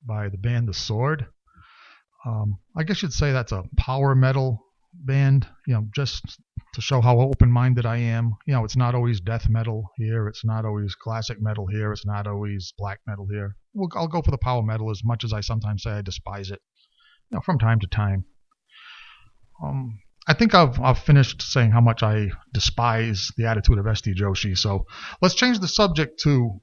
by the band The Sword. I guess you'd say that's a power metal band, just to show how open-minded I am. It's not always death metal here. It's not always classic metal here. It's not always black metal here. I'll go for the power metal as much as I sometimes say I despise it, from time to time. I think I've finished saying how much I despise the attitude of St. Joshi. So let's change the subject to,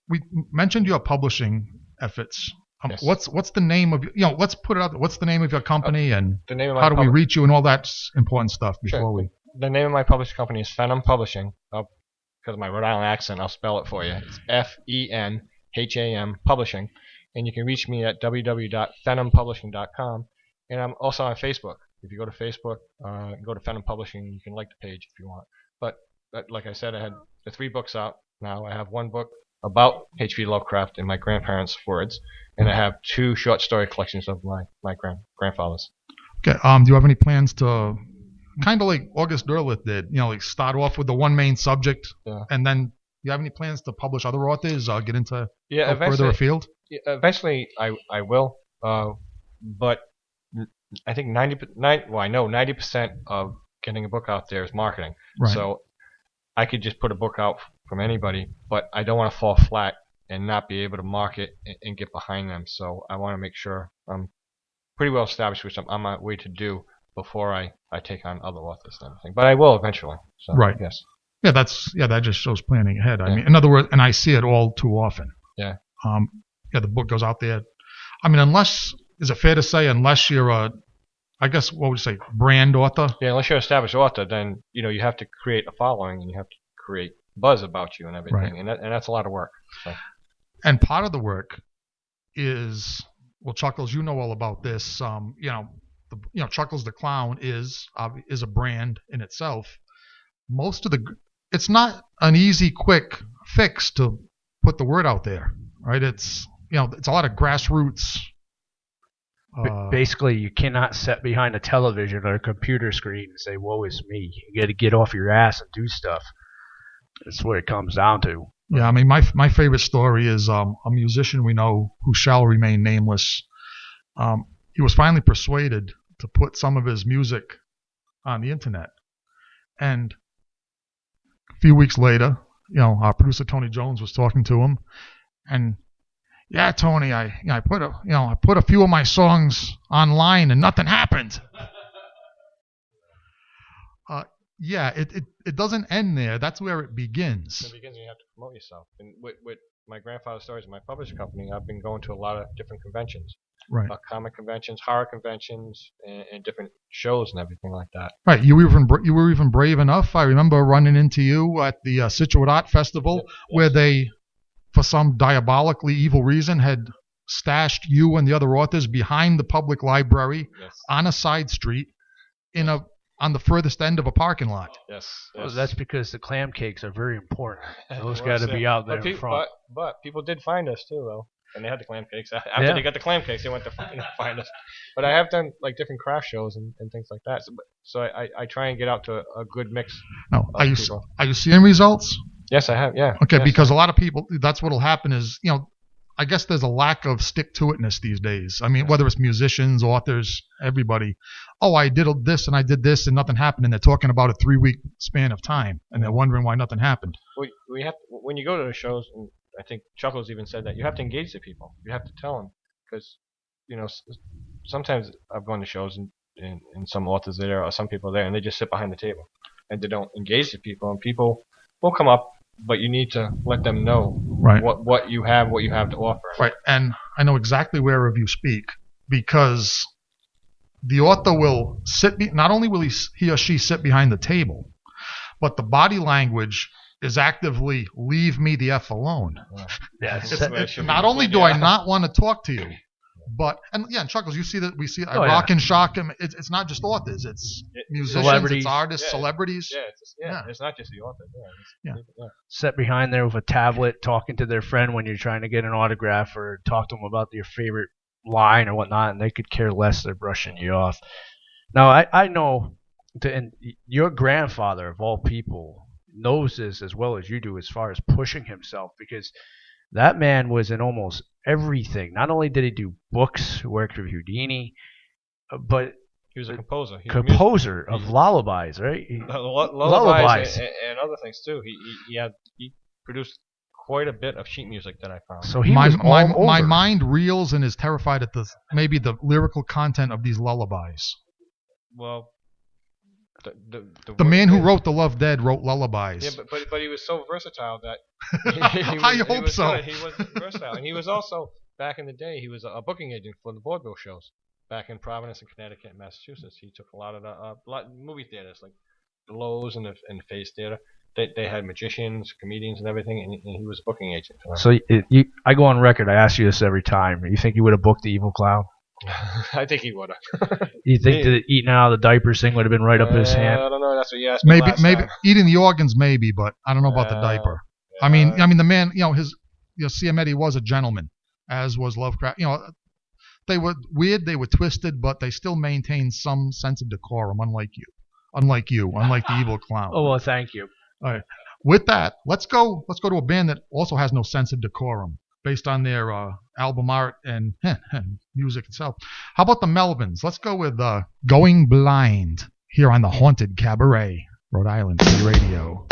we mentioned your publishing efforts. Yes. What's the name of let's put it out there. What's the name of your company and the name of my how do we reach you and all that important stuff before Sure. we. The name of my publishing company is Phenom Publishing. Because of my Rhode Island accent, I'll spell it for you. It's FENHAM Publishing. And you can reach me at www.phenompublishing.com. And I'm also on Facebook. If you go to Facebook, go to Phenom Publishing, you can like the page if you want. But like I said, I had the 3 books out now. I have 1 book about H.P. Lovecraft in my grandparents' words, and I have 2 short story collections of my grandfather's. Okay. Do you have any plans to, kind of like August Derleth did, like start off with the one main subject, and then do you have any plans to publish other authors, get into further afield? Yeah, eventually I will, but I think 90% of getting a book out there is marketing. Right. So I could just put a book out from anybody, but I don't want to fall flat and not be able to market and get behind them. So I want to make sure I'm pretty well established, which I'm on my way to do before I take on other authors and everything. But I will eventually. So, right. Yes. Yeah, that just shows planning ahead. I mean, in other words, and I see it all too often. Yeah. The book goes out there. I mean, is it fair to say, unless you're I guess, what would you say, brand author? Yeah, unless you're an established author, then, you have to create a following and you have to create buzz about you and everything. Right. And that's a lot of work. So. And part of the work is, well, Chuckles, you know all about this. Chuckles the Clown is a brand in itself. It's not an easy, quick fix to put the word out there, right? It's it's a lot of grassroots. Basically, you cannot sit behind a television or a computer screen and say, "Woe is me." You got to get off your ass and do stuff. That's what it comes down to. Yeah, I mean, my favorite story is a musician we know who shall remain nameless. He was finally persuaded to put some of his music on the internet, and a few weeks later, our producer Tony Jones was talking to him, and yeah, Tony, I put a few of my songs online and nothing happened. It doesn't end there. That's where it begins. It begins when you have to promote yourself. And with my grandfather's stories and my publishing company, I've been going to a lot of different conventions. Right. Comic conventions, horror conventions, and different shows and everything like that. Right. You were even brave enough. I remember running into you at the Situate Art Festival, where they, for some diabolically evil reason, had stashed you and the other authors behind the public library on a side street on the furthest end of a parking lot. Yes. Well, that's because the clam cakes are very important. Those got to be out there in front. But people did find us too, though. And they had the clam cakes. After they got the clam cakes, they went to find us. But I have done like different craft shows and things like that. So I try and get out to a good mix. No, are you seeing results? Yes, I have. Yeah. Okay, yes. Because a lot of people, that's what'll happen is, I guess there's a lack of stick-to-itness these days. I mean, whether it's musicians, authors, everybody. Oh, I did this and I did this and nothing happened, and they're talking about a 3-week span of time, and they're wondering why nothing happened. We have, when you go to the shows, and I think Chuckles even said that, you have to engage the people. You have to tell them, because sometimes I've gone to shows and some authors are there or some people are there, and they just sit behind the table and they don't engage the people, and people will come up. But you need to let them know what you have to offer. Right, and I know exactly whereof you speak, because the author will not only will he or she sit behind the table, but the body language is actively leave me the F alone. Yeah. Not only do I not want to talk to you, but and Chuckles, you see that we see Rock and Shock. It's not just authors; it's musicians, celebrities. It's artists, celebrities. It's not just the author. Sit behind there with a tablet, talking to their friend when you're trying to get an autograph, or talk to them about your favorite line or whatnot, and they could care less. They're brushing you off. Now, I know, and your grandfather of all people knows this as well as you do, as far as pushing himself, because That man was in almost everything. Not only did he do books, worked with Houdini, but he was a composer. Composer of lullabies, right? Lullabies and other things too. He produced quite a bit of sheet music that I found. So he was all over. My mind reels and is terrified at maybe the lyrical content of these lullabies. Well, the man who wrote The Love Dead wrote lullabies. Yeah, but he was so versatile that I hope so. Good. He was versatile, and he was also back in the day. He was a booking agent for the vaudeville shows back in Providence and Connecticut and Massachusetts. He took a lot of the movie theaters like the Lowe's and the Phase Theater. They had magicians, comedians, and everything, and he was a booking agent. So I go on record. I ask you this every time. You think you would have booked the Evil Clown? I think he would have. You think the eating out of the diapers thing would have been right up his hand? I don't know. That's what you asked me last maybe time. Eating the organs, maybe, but I don't know about the diaper. I mean, the man, Ciametti was a gentleman, as was Lovecraft. They were weird, they were twisted, but they still maintained some sense of decorum, unlike the Evil Clown. Oh well, thank you. All right. With that, let's go to a band that also has no sense of decorum, based on their album art and music itself. How about the Melvins? Let's go with Going Blind here on the Haunted Cabaret, Rhode Island Free Radio.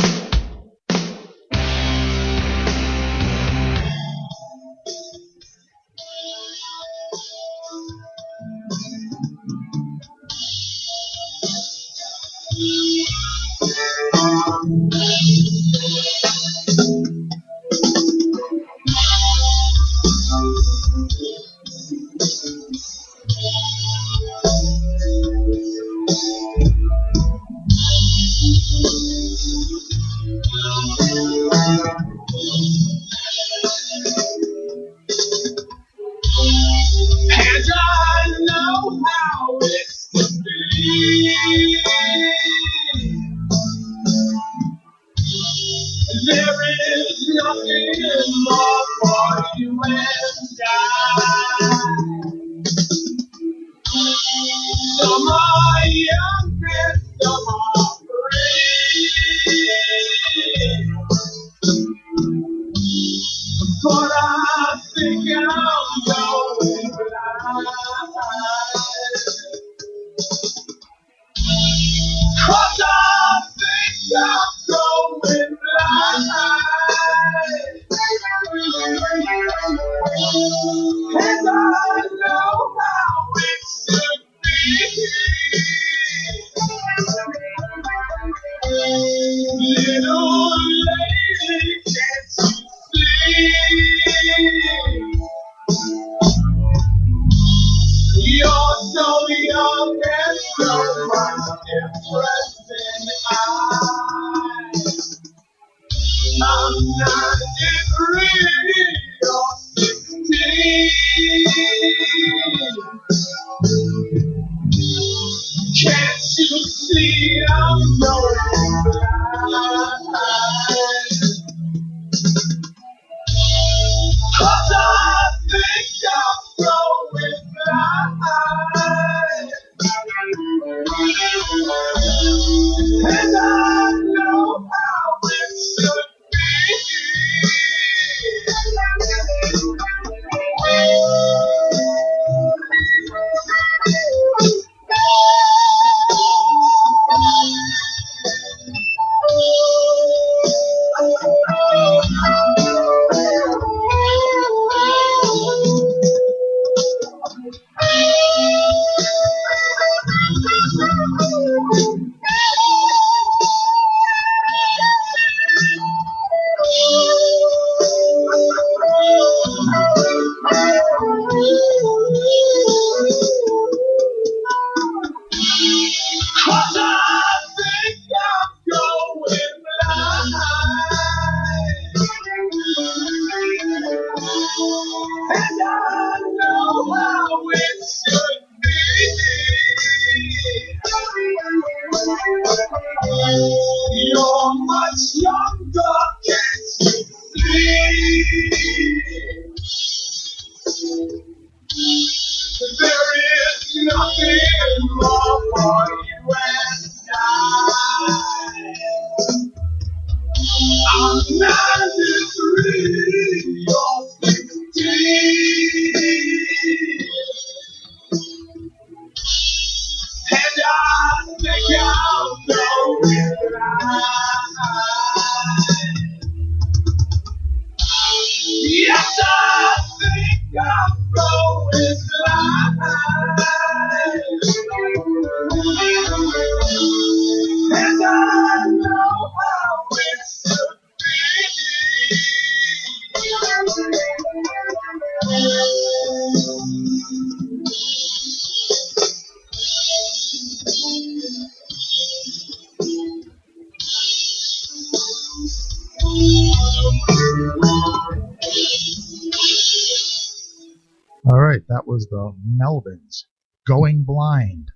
All right, that was the Melvins, Going Blind.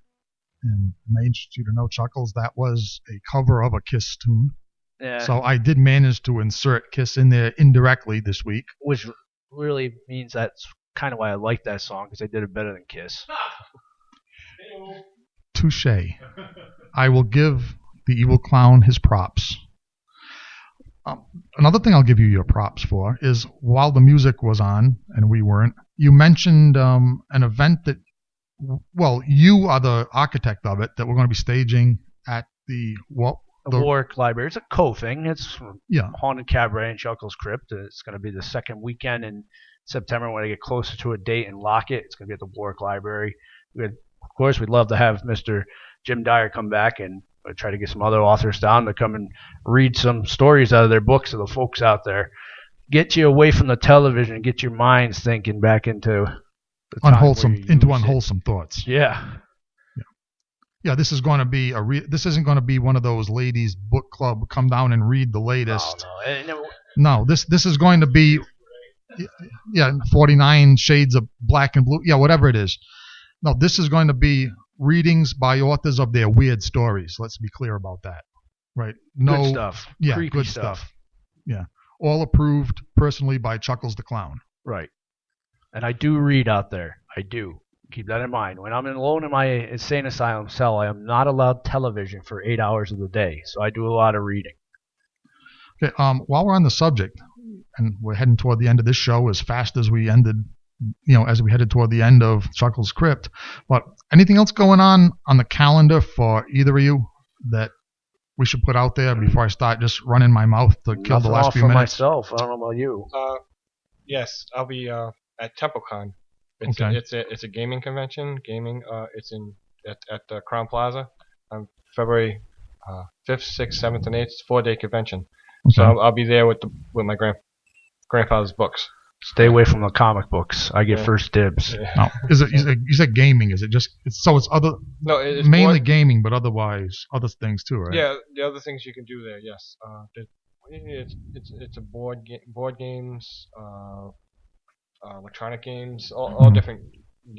And I interested you to know, Chuckles, that was a cover of a Kiss tune. Yeah. So I did manage to insert Kiss in there indirectly this week. Which really means that's kind of why I like that song, because they did it better than Kiss. Touche. I will give the evil clown his props. Another thing I'll give you your props for is while the music was on and we weren't, you mentioned an event that, well, you are the architect of it, that we're going to be staging at the Warwick Library. It's a co-thing. It's Haunted Cabaret and Chuckles Crypt. It's going to be the second weekend in September when I get closer to a date and lock it. It's going to be at the Warwick Library. Of course, we'd love to have Mr. Jim Dyer come back and try to get some other authors down to come and read some stories out of their books to the folks out there. Get you away from the television and get your minds thinking back into unwholesome thoughts. Yeah. Yeah, this is going to be this isn't going to be one of those ladies book club come down and read the latest. No, this is going to be 49 shades of black and blue. Yeah, whatever it is. No, this is going to be readings by authors of their weird stories. Let's be clear about that. Right? No good stuff. Yeah, creepy good stuff. Yeah. All approved personally by Chuckles the Clown. Right. And I do read out there. I do. Keep that in mind. When I'm alone in my insane asylum cell, I am not allowed television for 8 hours of the day. So I do a lot of reading. Okay. While we're on the subject, and we're heading toward the end of this show as fast as we ended, as we headed toward the end of Chuckles Crypt. But anything else going on the calendar for either of you that we should put out there before I start just running my mouth to kill the last few minutes? Myself. I don't know about you. Yes, I'll be at TempleCon. It's a gaming convention. It's at the Crown Plaza on February 5th, 6th, 7th, and 8th. It's a 4-day convention. Okay. So I'll be there with my grandfather's books. Stay away from the comic books. I get first dibs. Yeah. No, you said gaming? Is it just it's other? No, it's mainly gaming, but otherwise other things too, right? Yeah, the other things you can do there. Yes, it's a board games. Electronic games, all different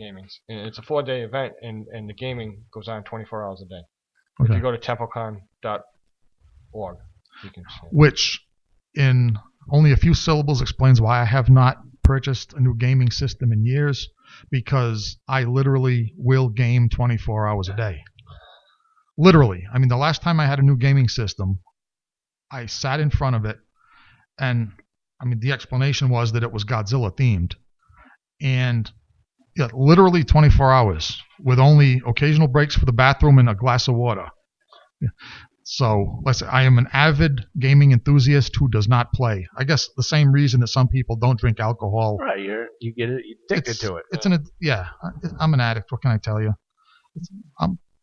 gamings. And it's a 4-day event, and the gaming goes on 24 hours a day. Okay. If you go to templecon.org, you can see it. Which, in only a few syllables, explains why I have not purchased a new gaming system in years, because I literally will game 24 hours a day. Literally. I mean, the last time I had a new gaming system, I sat in front of it, and the explanation was that it was Godzilla themed, and literally 24 hours with only occasional breaks for the bathroom and a glass of water. Yeah. So let's say I am an avid gaming enthusiast who does not play. I guess the same reason that some people don't drink alcohol. Right, you're addicted to it. I'm an addict. What can I tell you?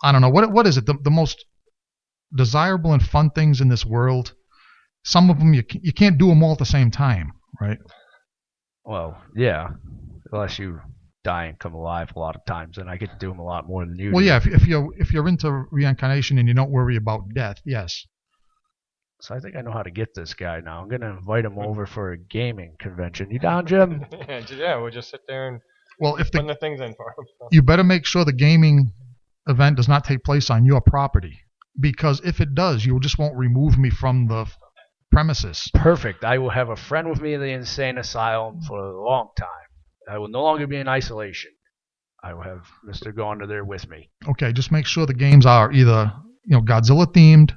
I don't know what is it. The most desirable and fun things in this world. Some of them you can't do them all at the same time, right? Well, yeah, unless you die and come alive a lot of times, and I get to do them a lot more than you. Well, yeah, if you're into reincarnation and you don't worry about death, yes. So I think I know how to get this guy now. I'm gonna invite him over for a gaming convention. You down, Jim? Yeah, we'll just sit there and put the things in for him. You better make sure the gaming event does not take place on your property, because if it does, you just won't remove me from the premises. Perfect. I will have a friend with me in the insane asylum for a long time. I will no longer be in isolation. I will have Mr. Gonder there with me. Okay, just make sure the games are either Godzilla themed,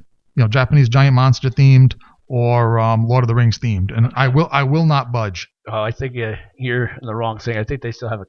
Japanese giant monster themed, or Lord of the Rings themed, and I will not budge. I think you're in the wrong thing. I think they still have a